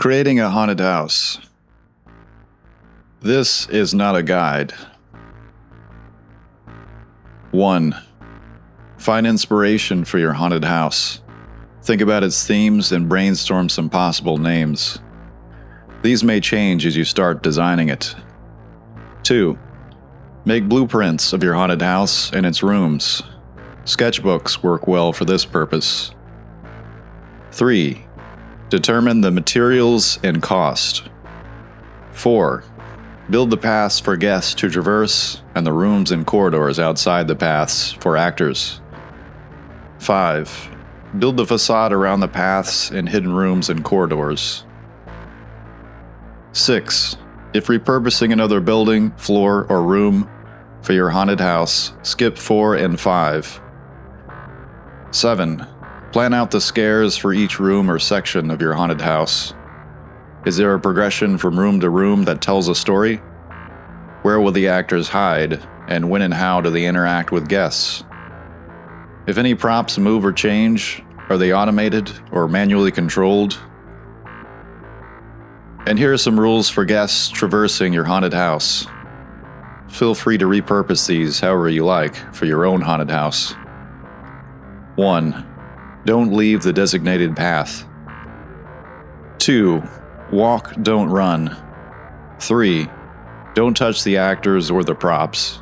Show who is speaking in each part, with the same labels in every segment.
Speaker 1: Creating a haunted house. This is not a guide. 1. Find inspiration for your haunted house. Think about its themes and brainstorm some possible names. These may change as you start designing it. 2. Make blueprints of your haunted house and its rooms. Sketchbooks work well for this purpose. 3. Determine the materials and cost. 4. Build the paths for guests to traverse and the rooms and corridors outside the paths for actors. 5. Build the facade around the paths and hidden rooms and corridors. 6. If repurposing another building, floor, or room for your haunted house, skip 4 and 5. 7. Plan out the scares for each room or section of your haunted house. Is there a progression from room to room that tells a story? Where will the actors hide, and when and how do they interact with guests? If any props move or change, are they automated or manually controlled? And here are some rules for guests traversing your haunted house. Feel free to repurpose these however you like for your own haunted house. 1. Don't leave the designated path. 2. Walk, don't run. 3. Don't touch the actors or the props.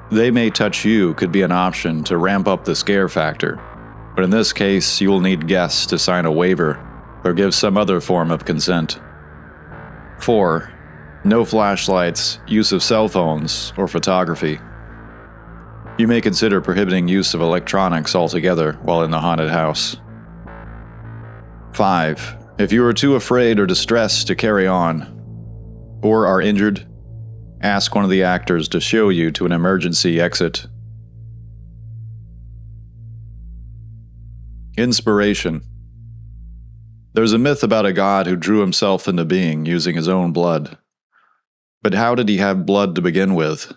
Speaker 1: They may touch you could be an option to ramp up the scare factor, but in this case, you will need guests to sign a waiver or give some other form of consent. 4. No flashlights, use of cell phones, or photography. You may consider prohibiting use of electronics altogether while in the haunted house. 5. If you are too afraid or distressed to carry on, or are injured, ask one of the actors to show you to an emergency exit. Inspiration. There's a myth about a god who drew himself into being using his own blood. But how did he have blood to begin with?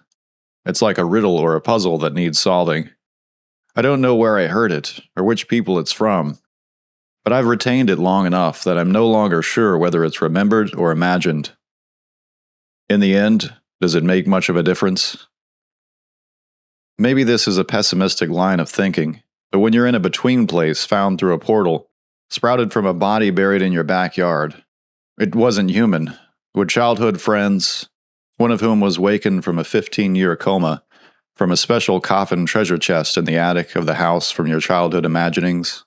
Speaker 1: It's like a riddle or a puzzle that needs solving. I don't know where I heard it, or which people it's from, but I've retained it long enough that I'm no longer sure whether it's remembered or imagined. In the end, does it make much of a difference? Maybe this is a pessimistic line of thinking, but when you're in a between place found through a portal, sprouted from a body buried in your backyard, it wasn't human, with childhood friends, one of whom was wakened from a 15-year coma, from a special coffin treasure chest in the attic of the house from your childhood imaginings.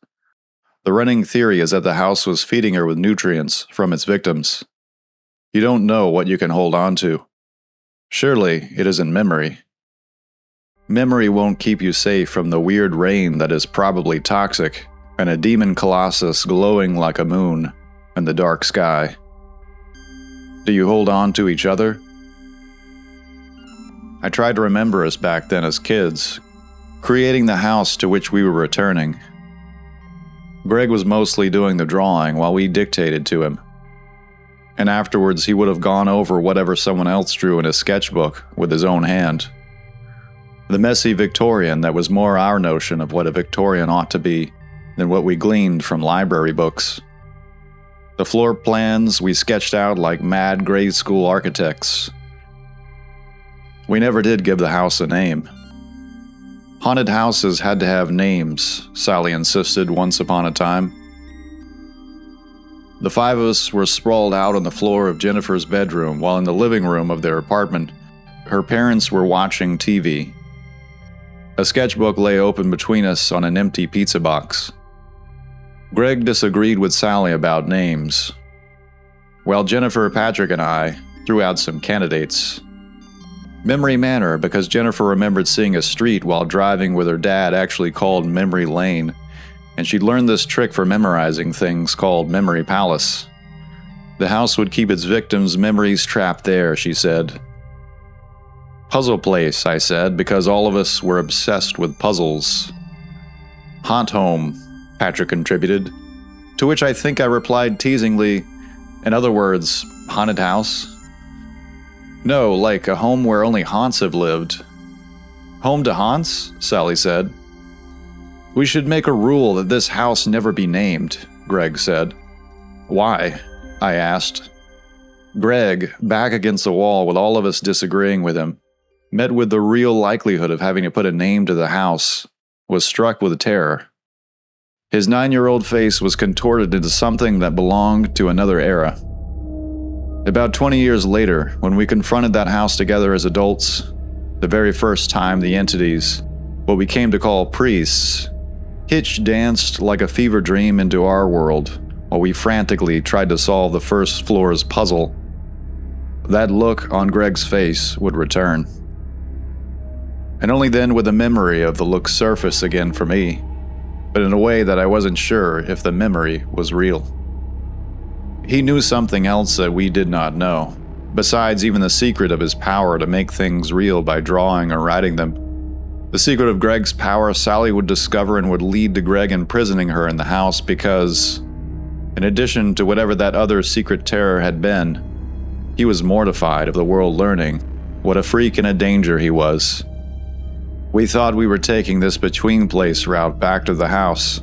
Speaker 1: The running theory is that the house was feeding her with nutrients from its victims. You don't know what you can hold on to. Surely it isn't memory. Memory won't keep you safe from the weird rain that is probably toxic, and a demon colossus glowing like a moon in the dark sky. Do you hold on to each other? I tried to remember us back then as kids, creating the house to which we were returning. Greg was mostly doing the drawing while we dictated to him. And afterwards he would have gone over whatever someone else drew in his sketchbook with his own hand. The messy Victorian that was more our notion of what a Victorian ought to be than what we gleaned from library books. The floor plans we sketched out like mad grade school architects. We never did give the house a name. Haunted houses had to have names, Sally insisted once upon a time. The 5 of us were sprawled out on the floor of Jennifer's bedroom while in the living room of their apartment, her parents were watching TV. A sketchbook lay open between us on an empty pizza box. Greg disagreed with Sally about names, while Jennifer, Patrick, and I threw out some candidates. Memory Manor, because Jennifer remembered seeing a street while driving with her dad actually called Memory Lane, and she'd learned this trick for memorizing things called Memory Palace. The house would keep its victims' memories trapped there, she said. Puzzle Place, I said, because all of us were obsessed with puzzles. Haunt Home, Patrick contributed, to which I think I replied teasingly, in other words, haunted house? No, like a home where only haunts have lived. Home to haunts? Sally said. We should make a rule that this house never be named, Greg said. Why? I asked. Greg, back against the wall with all of us disagreeing with him, met with the real likelihood of having to put a name to the house, was struck with terror. His 9-year-old face was contorted into something that belonged to another era. About 20 years later, when we confronted that house together as adults, the very first time the entities, what we came to call priests, hitch danced like a fever dream into our world while we frantically tried to solve the first floor's puzzle, that look on Greg's face would return. And only then would the memory of the look surface again for me, but in a way that I wasn't sure if the memory was real. He knew something else that we did not know, besides even the secret of his power to make things real by drawing or writing them. The secret of Greg's power Sally would discover and would lead to Greg imprisoning her in the house because, in addition to whatever that other secret terror had been, he was mortified of the world learning what a freak and a danger he was. We thought we were taking this between-place route back to the house,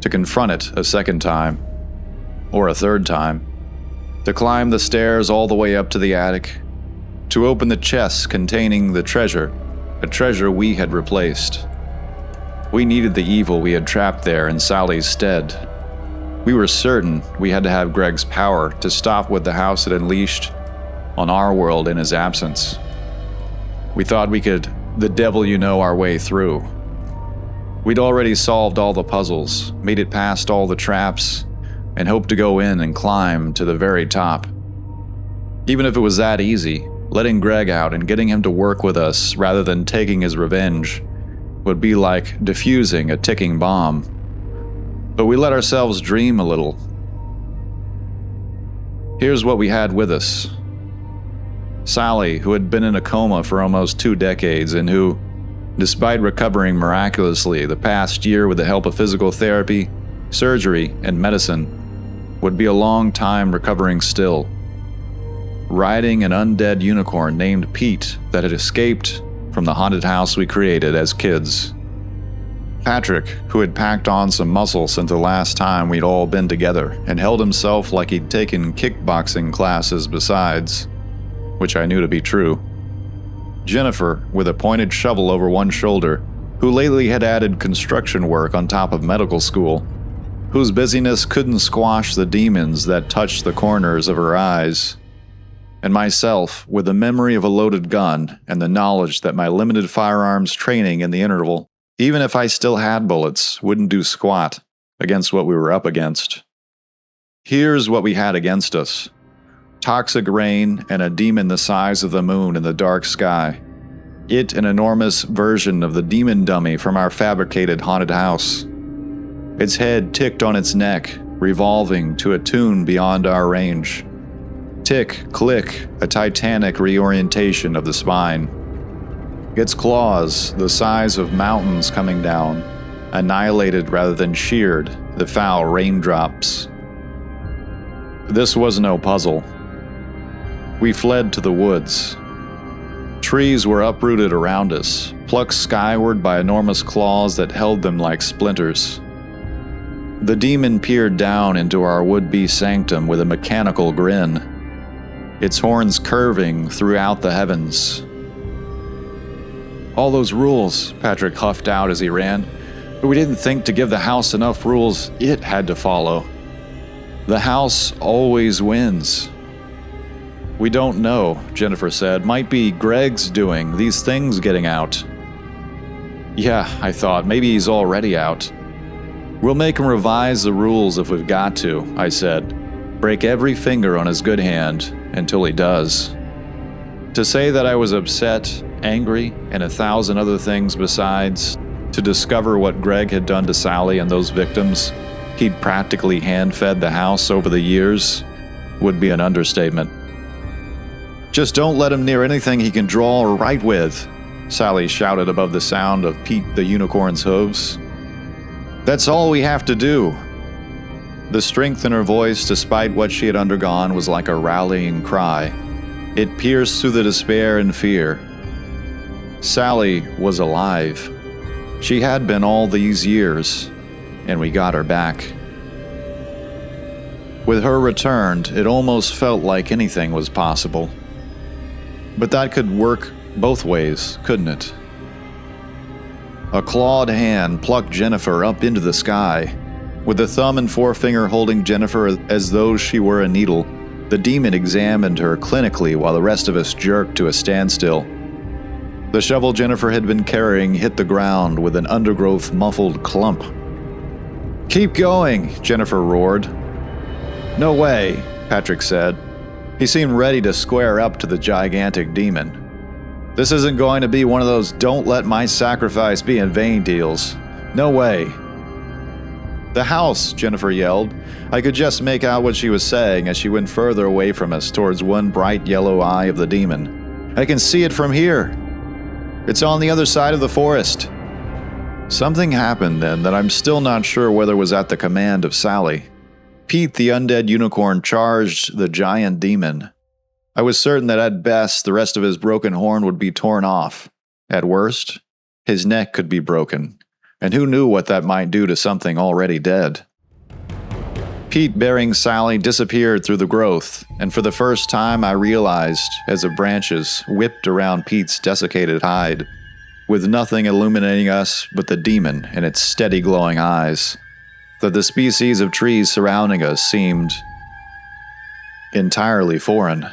Speaker 1: to confront it a second time, or a third time, to climb the stairs all the way up to the attic, to open the chest containing the treasure, a treasure we had replaced. We needed the evil we had trapped there in Sally's stead. We were certain we had to have Greg's power to stop what the house had unleashed on our world in his absence. We thought we could the devil you know our way through. We'd already solved all the puzzles, made it past all the traps, and hoped to go in and climb to the very top. Even if it was that easy, letting Greg out and getting him to work with us rather than taking his revenge would be like defusing a ticking bomb. But we let ourselves dream a little. Here's what we had with us. Sally, who had been in a coma for almost 2 decades and who, despite recovering miraculously the past year with the help of physical therapy, surgery, and medicine, would be a long time recovering still. Riding an undead unicorn named Pete that had escaped from the haunted house we created as kids. Patrick, who had packed on some muscle since the last time we'd all been together and held himself like he'd taken kickboxing classes besides, which I knew to be true. Jennifer, with a pointed shovel over one shoulder, who lately had added construction work on top of medical school, whose busyness couldn't squash the demons that touched the corners of her eyes. And myself, with the memory of a loaded gun and the knowledge that my limited firearms training in the interval, even if I still had bullets, wouldn't do squat against what we were up against. Here's what we had against us. Toxic rain and a demon the size of the moon in the dark sky. It an enormous version of the demon dummy from our fabricated haunted house. Its head ticked on its neck, revolving to a tune beyond our range. Tick, click, a titanic reorientation of the spine. Its claws, the size of mountains coming down, annihilated rather than sheared the foul raindrops. This was no puzzle. We fled to the woods. Trees were uprooted around us, plucked skyward by enormous claws that held them like splinters. The demon peered down into our would-be sanctum with a mechanical grin, its horns curving throughout the heavens. All those rules, Patrick huffed out as he ran, but we didn't think to give the house enough rules it had to follow. The house always wins. We don't know, Jennifer said. Might be Greg's doing, these things getting out. Yeah, I thought, maybe he's already out. We'll make him revise the rules if we've got to, I said. Break every finger on his good hand until he does. To say that I was upset, angry, and 1,000 other things besides, to discover what Greg had done to Sally and those victims he'd practically hand-fed the house over the years, would be an understatement. Just don't let him near anything he can draw or write with, Sally shouted above the sound of Pete the unicorn's hooves. That's all we have to do. The strength in her voice, despite what she had undergone, was like a rallying cry. It pierced through the despair and fear. Sally was alive. She had been all these years, and we got her back. With her returned, it almost felt like anything was possible. But that could work both ways, couldn't it? A clawed hand plucked Jennifer up into the sky. With the thumb and forefinger holding Jennifer as though she were a needle, the demon examined her clinically while the rest of us jerked to a standstill. The shovel Jennifer had been carrying hit the ground with an undergrowth muffled clump. "Keep going," Jennifer roared. "No way," Patrick said. He seemed ready to square up to the gigantic demon. "This isn't going to be one of those don't let my sacrifice be in vain deals. No way." "The house," Jennifer yelled. I could just make out what she was saying as she went further away from us towards one bright yellow eye of the demon. "I can see it from here. It's on the other side of the forest." Something happened then that I'm still not sure whether was at the command of Sally. Pete the undead unicorn charged the giant demon. I was certain that at best the rest of his broken horn would be torn off. At worst, his neck could be broken. And who knew what that might do to something already dead? Pete bearing Sally disappeared through the growth, and for the first time I realized, as the branches whipped around Pete's desiccated hide, with nothing illuminating us but the demon and its steady glowing eyes, that the species of trees surrounding us seemed entirely foreign.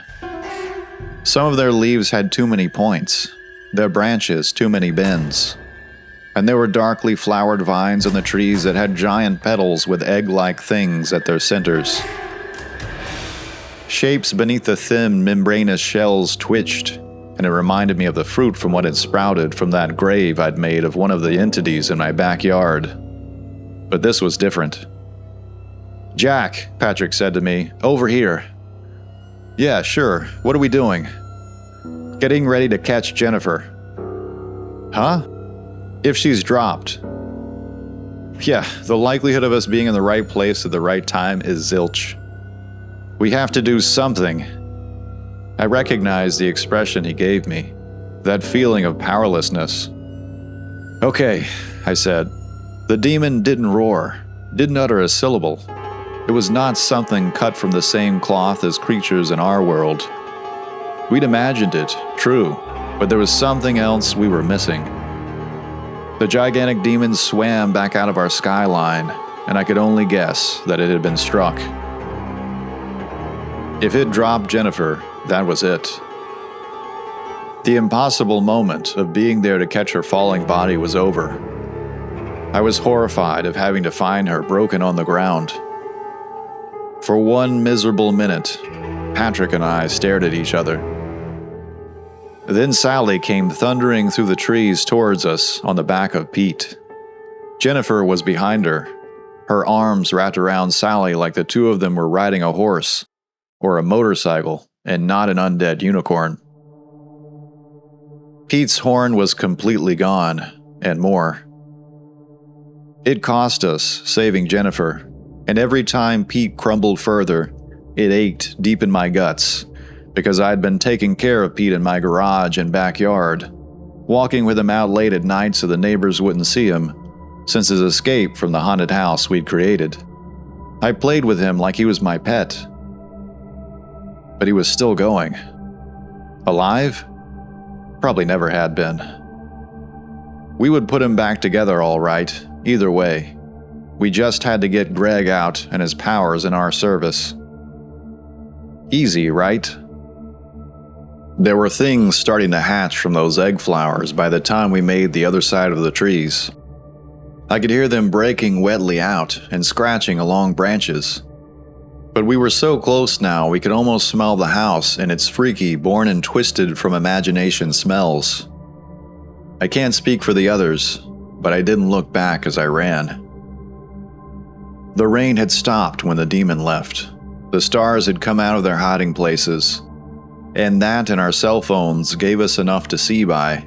Speaker 1: Some of their leaves had too many points, their branches too many bends, and there were darkly flowered vines on the trees that had giant petals with egg-like things at their centers. Shapes beneath the thin, membranous shells twitched, and it reminded me of the fruit from what had sprouted from that grave I'd made of one of the entities in my backyard. But this was different. "Jack," Patrick said to me, "over here." "Yeah, sure. What are we doing?" "Getting ready to catch Jennifer." "Huh?" "If she's dropped." Yeah, the likelihood of us being in the right place at the right time is zilch. "We have to do something." I recognized the expression he gave me, that feeling of powerlessness. "Okay," I said. The demon didn't roar, didn't utter a syllable. It was not something cut from the same cloth as creatures in our world. We'd imagined it, true, but there was something else we were missing. The gigantic demon swam back out of our skyline, and I could only guess that it had been struck. If it dropped Jennifer, that was it. The impossible moment of being there to catch her falling body was over. I was horrified of having to find her broken on the ground. For one miserable minute, Patrick and I stared at each other. Then Sally came thundering through the trees towards us on the back of Pete. Jennifer was behind her, her arms wrapped around Sally like the two of them were riding a horse or a motorcycle and not an undead unicorn. Pete's horn was completely gone, and more. It cost us saving Jennifer, and every time Pete crumbled further, it ached deep in my guts, because I'd been taking care of Pete in my garage and backyard, walking with him out late at night so the neighbors wouldn't see him, since his escape from the haunted house we'd created. I played with him like he was my pet. But he was still going. Alive? Probably never had been. We would put him back together all right, either way. We just had to get Greg out and his powers in our service. Easy, right? There were things starting to hatch from those egg flowers by the time we made the other side of the trees. I could hear them breaking wetly out and scratching along branches. But we were so close now we could almost smell the house and its freaky, born and twisted from imagination smells. I can't speak for the others, but I didn't look back as I ran. The rain had stopped when the demon left. The stars had come out of their hiding places, and that and our cell phones gave us enough to see by.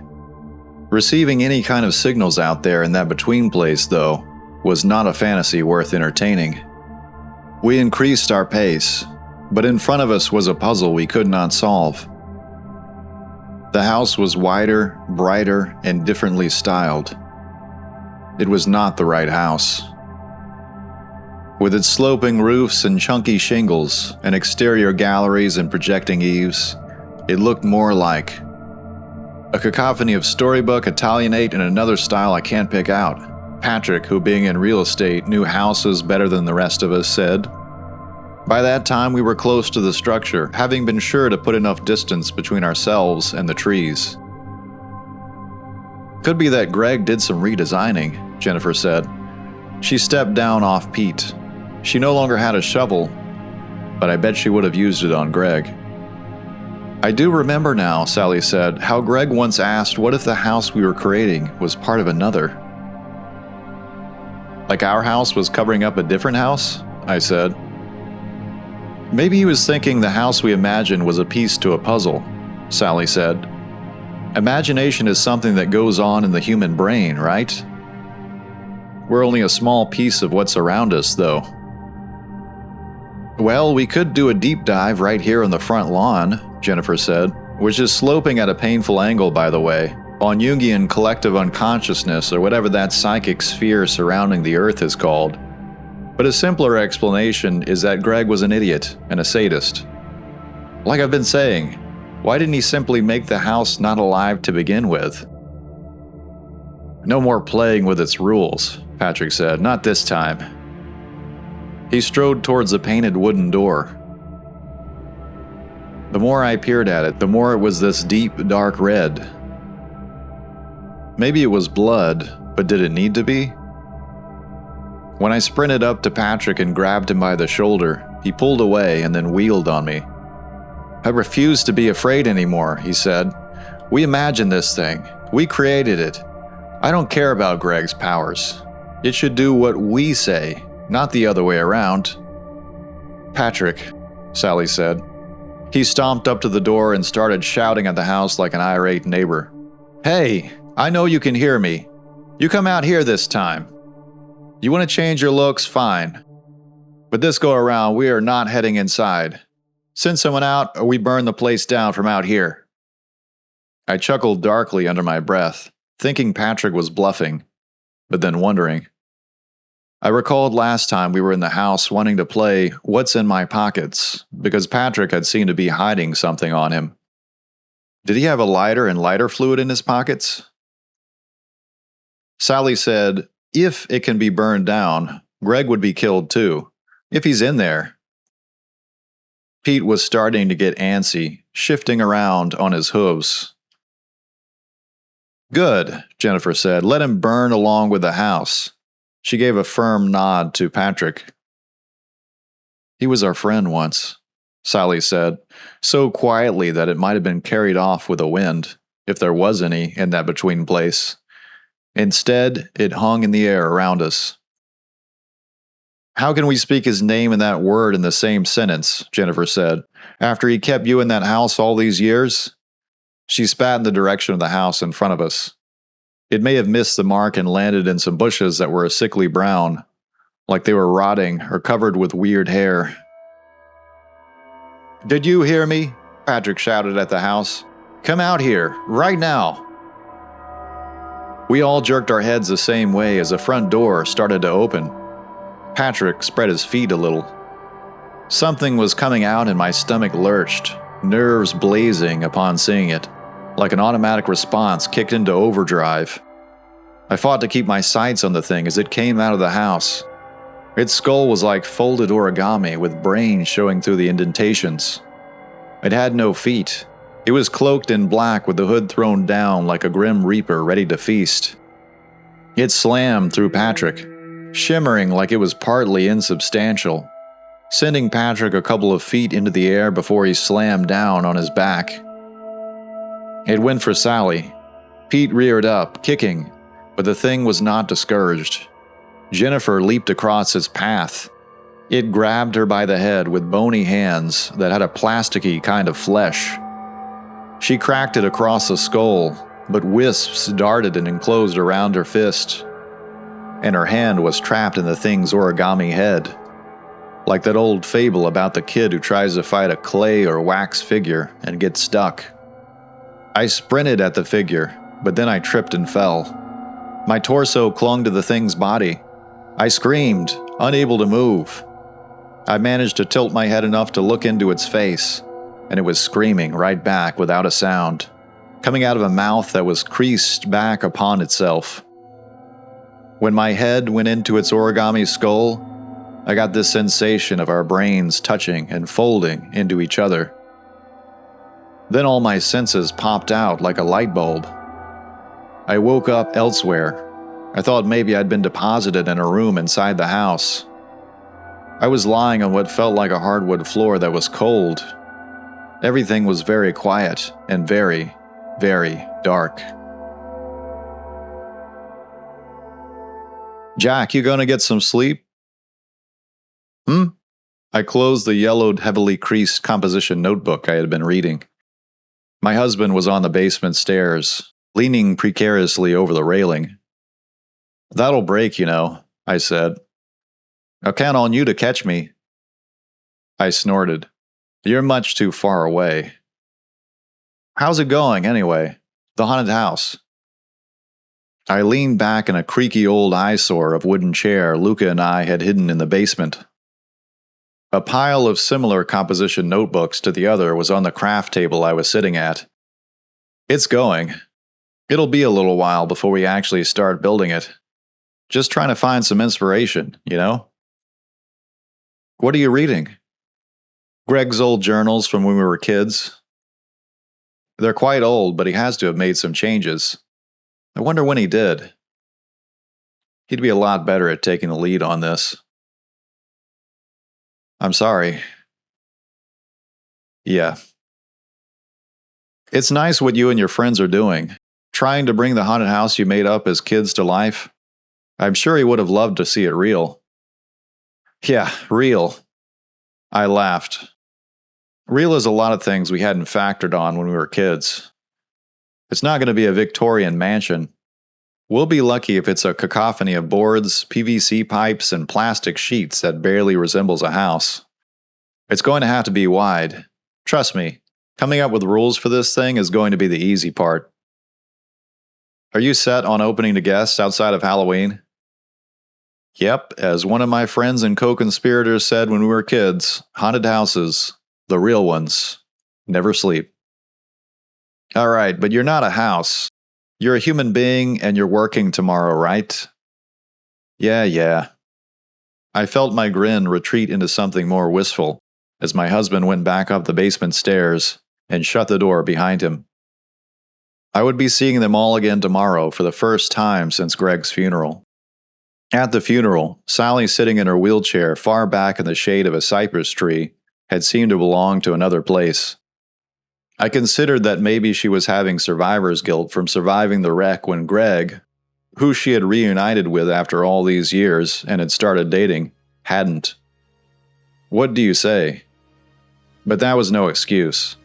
Speaker 1: Receiving any kind of signals out there in that between place, though, was not a fantasy worth entertaining. We increased our pace, but in front of us was a puzzle we could not solve. The house was wider, brighter, and differently styled. It was not the right house. With its sloping roofs and chunky shingles, and exterior galleries and projecting eaves, it looked more like a cacophony of storybook, Italianate, and another style I can't pick out. Patrick, who being in real estate knew houses better than the rest of us, said. By that time we were close to the structure, having been sure to put enough distance between ourselves and the trees. Could be that Greg did some redesigning, Jennifer said. She stepped down off Pete. She no longer had a shovel, but I bet she would have used it on Greg. I do remember now, Sally said, how Greg once asked what if the house we were creating was part of another. Like our house was covering up a different house? I said. Maybe he was thinking the house we imagined was a piece to a puzzle, Sally said. Imagination is something that goes on in the human brain, right? We're only a small piece of what's around us, though. Well, we could do a deep dive right here on the front lawn, Jennifer said, which is sloping at a painful angle, by the way, on Jungian collective unconsciousness or whatever that psychic sphere surrounding the Earth is called. But a simpler explanation is that Greg was an idiot and a sadist. Like I've been saying, why didn't he simply make the house not alive to begin with? No more playing with its rules, Patrick said, not this time. He strode towards the painted wooden door. The more I peered at it, the more it was this deep, dark red. Maybe it was blood, but did it need to be? When I sprinted up to Patrick and grabbed him by the shoulder, he pulled away and then wheeled on me. I refuse to be afraid anymore, he said. We imagined this thing. We created it. I don't care about Greg's powers. It should do what we say, not the other way around. Patrick, Sally said. He stomped up to the door and started shouting at the house like an irate neighbor. Hey, I know you can hear me. You come out here this time. You want to change your looks, fine. But this go around, we are not heading inside. Send someone out or we burn the place down from out here. I chuckled darkly under my breath, thinking Patrick was bluffing, but then wondering. I recalled last time we were in the house wanting to play What's in My Pockets, because Patrick had seemed to be hiding something on him. Did he have a lighter and lighter fluid in his pockets? Sally said, if it can be burned down, Greg would be killed too, if he's in there. Pete was starting to get antsy, shifting around on his hooves. Good, Jennifer said. Let him burn along with the house. She gave a firm nod to Patrick. He was our friend once, Sally said, so quietly that it might have been carried off with a wind, if there was any in that between place. Instead, it hung in the air around us. How can we speak his name and that word in the same sentence, Jennifer said, after he kept you in that house all these years? She spat in the direction of the house in front of us. It may have missed the mark and landed in some bushes that were a sickly brown, like they were rotting or covered with weird hair. Did you hear me? Patrick shouted at the house. Come out here, right now. We all jerked our heads the same way as the front door started to open. Patrick spread his feet a little. Something was coming out and my stomach lurched, nerves blazing upon seeing it. Like an automatic response kicked into overdrive. I fought to keep my sights on the thing as it came out of the house. Its skull was like folded origami with brains showing through the indentations. It had no feet. It was cloaked in black with the hood thrown down like a grim reaper ready to feast. It slammed through Patrick, shimmering like it was partly insubstantial, sending Patrick a couple of feet into the air before he slammed down on his back. It went for Sally. Pete reared up, kicking, but the thing was not discouraged. Jennifer leaped across his path. It grabbed her by the head with bony hands that had a plasticky kind of flesh. She cracked it across the skull, but wisps darted and enclosed around her fist, and her hand was trapped in the thing's origami head, like that old fable about the kid who tries to fight a clay or wax figure and gets stuck. I sprinted at the figure, but then I tripped and fell. My torso clung to the thing's body. I screamed, unable to move. I managed to tilt my head enough to look into its face, and it was screaming right back without a sound, coming out of a mouth that was creased back upon itself. When my head went into its origami skull, I got this sensation of our brains touching and folding into each other. Then all my senses popped out like a light bulb. I woke up elsewhere. I thought maybe I'd been deposited in a room inside the house. I was lying on what felt like a hardwood floor that was cold. Everything was very quiet and very, very dark. "Jack, you gonna get some sleep?" I closed the yellowed, heavily creased composition notebook I had been reading. My husband was on the basement stairs, leaning precariously over the railing. "That'll break, you know," I said. "I'll count on you to catch me." I snorted. "You're much too far away." "How's it going, anyway? The haunted house?" I leaned back in a creaky old eyesore of wooden chair Luca and I had hidden in the basement. A pile of similar composition notebooks to the other was on the craft table I was sitting at. "It's going. It'll be a little while before we actually start building it. Just trying to find some inspiration, you know?" "What are you reading?" "Greg's old journals from when we were kids. They're quite old, but he has to have made some changes. I wonder when he did. He'd be a lot better at taking the lead on this." "I'm sorry." "Yeah. It's nice what you and your friends are doing, trying to bring the haunted house you made up as kids to life. I'm sure he would have loved to see it real." "Yeah, real." I laughed. Real is a lot of things we hadn't factored on when we were kids. It's not going to be a Victorian mansion. We'll be lucky if it's a cacophony of boards, PVC pipes, and plastic sheets that barely resembles a house. It's going to have to be wide. Trust me, coming up with rules for this thing is going to be the easy part. "Are you set on opening to guests outside of Halloween?" "Yep, as one of my friends and co-conspirators said when we were kids, haunted houses, the real ones, never sleep." "All right, but you're not a house. You're a human being and you're working tomorrow, right?" Yeah. I felt my grin retreat into something more wistful as my husband went back up the basement stairs and shut the door behind him. I would be seeing them all again tomorrow for the first time since Greg's funeral. At the funeral, Sally, sitting in her wheelchair far back in the shade of a cypress tree, had seemed to belong to another place. I considered that maybe she was having survivor's guilt from surviving the wreck when Greg, who she had reunited with after all these years and had started dating, hadn't. What do you say? But that was no excuse.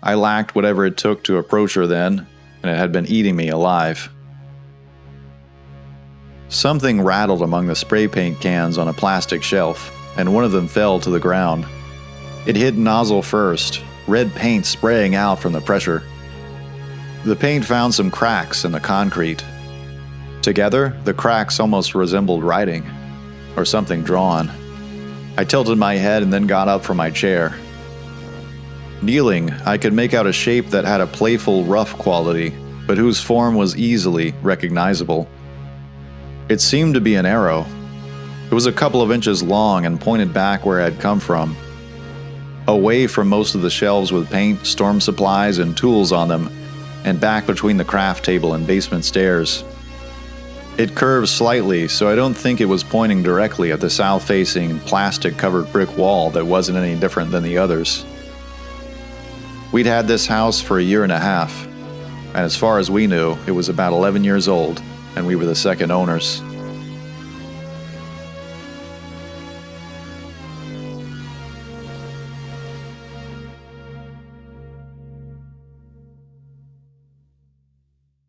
Speaker 1: I lacked whatever it took to approach her then, and it had been eating me alive. Something rattled among the spray paint cans on a plastic shelf, and one of them fell to the ground. It hit nozzle first, red paint spraying out from the pressure. The paint found some cracks in the concrete. Together, the cracks almost resembled writing, or something drawn. I tilted my head and then got up from my chair. Kneeling, I could make out a shape that had a playful, rough quality, but whose form was easily recognizable. It seemed to be an arrow. It was a couple of inches long and pointed back where it had come from, away from most of the shelves with paint, storm supplies, and tools on them, and back between the craft table and basement stairs. It curved slightly, so I don't think it was pointing directly at the south-facing, plastic-covered brick wall that wasn't any different than the others. We'd had this house for a year and a half, and as far as we knew, it was about 11 years old, and we were the second owners.